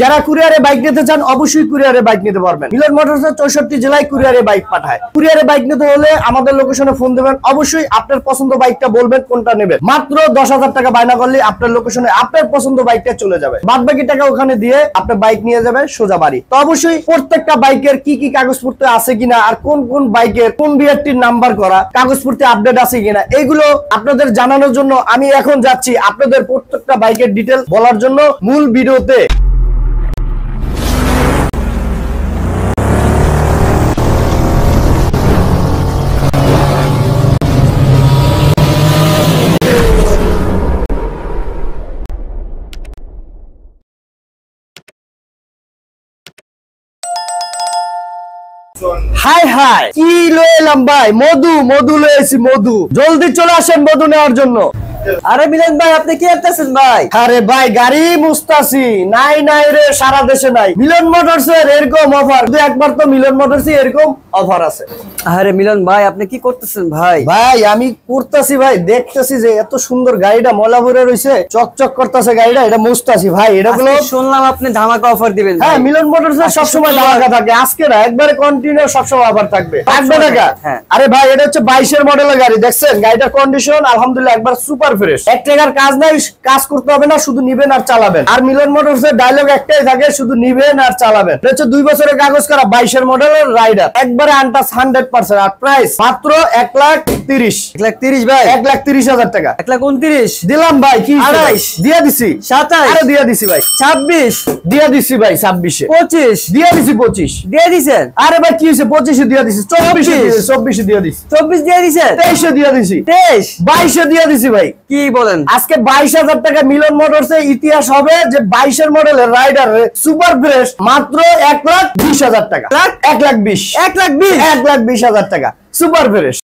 যারা কুরিয়ারে বাইক নিতে চান অবশ্যই কুরিয়ারে বাইক নিতে পারবেন। মিলন মোটরস 64 জেলায় কুরিয়ারে বাইক পাঠায়। কুরিয়ারে বাইক নিতে হলে আমাদের লোকেশনে ফোন দেবেন। অবশ্যই আপনার পছন্দ বাইকটা বলবেন কোনটা নেবেন। মাত্র 10,000 টাকা বায়না করলে আপনার লোকেশনে আপনার পছন্দ বাইকটা চলে যাবে। বাদ বাকি টাকা ওখানে দিয়ে আপনি বাইক নিয়ে যাবেন সোজা বাড়ি। তো অবশ্যই প্রত্যেকটা বাইকের কি কি কাগজপত্র আছে কিনা, আর কোন কোন বাইকের কোন বিআরটির নাম্বার করা, কাগজপত্র আপডেট আছে কিনা, এগুলো আপনাদের জানানোর জন্য আমি এখন যাচ্ছি আপনাদের প্রত্যেকটা বাইকের ডিটেল বলার জন্য মূল ভিডিওতে। হাই হাই, কি লয়ে এলাম ভাই? মধু লয়েছি, মধু। জলদি চলে আসেন মধু নেওয়ার জন্য। আরে মিলন ভাই, আপনি কি করতেছেন ভাই? আরে ভাই গাড়ি মুস্তাছি, নাই রে, সারা দেশে নাই। মিলন মোটরস এর এরকম অফার, একবার তো মিলন মোটরস এরকম অফার আছে। আরে মিলন ভাই, আপনি কি করতেছেন ভাই? ভাই আমি করতেছি ভাই, দেখতেছি যে এত সুন্দর গাড়িটা ময়লা ভরে রয়েছে, চকচক করতেছে গাড়িটা, এটা মুস্তাছি ভাই। এটা গুলো শুনলাম আপনি ধামাকা অফার দিবেন। হ্যাঁ, মিলন মোটরস এর সবসময় ধামাকা থাকে। আজকে না, একবারে কন্টিনিউ সবসময় অফার থাকবে। টাকা। আরে ভাই এটা হচ্ছে 22 মডেলের গাড়ি, দেখছেন গাড়িটার কন্ডিশন আলহামদুলিল্লাহ একবার সুপার ফ্রেশ। এক টাকার কাজ নাই, কাজ করতে হবে না, শুধু নিবেন আর চালাবেন। আর মিলন মোটরস এর ডায়লগ একটাই থাকে, শুধু নিবেন আর চালাবেন। এটা হচ্ছে 2 বছরের কাগজ করা 22 মডেলের রাইডার, একবারে আনটাচ 100%। আর প্রাইস মাত্র 1,30,000। 1,30,000 ভাই? 1,30,000 টাকা। 1,29,000 দিলাম ভাই। কি 28 দিয়ে দিছি? 27 আরে দিয়ে দিছি ভাই। 26 দিয়ে দিছি ভাই। 26 25 দিয়ে দিছি। 25 দিয়ে দিছেন? আরে ভাই কি হইছে? 25 দিয়ে দিছি। 24 দিয়ে দিছি। 24 দিয়ে দিছেন? 23 দিয়ে দিছি। 23 22 দিয়ে দিছি ভাই। কি বলেন? আজকে 22,000 টাকা মিলন মোটরসে ইতিহাস হবে যে 22 মডেলের রাইডার সুপার ফ্রেশ মাত্র 1,20,000 টাকা। 1,20,000 1,20,000 1,20,000 টাকা সুপার ফ্রেশ।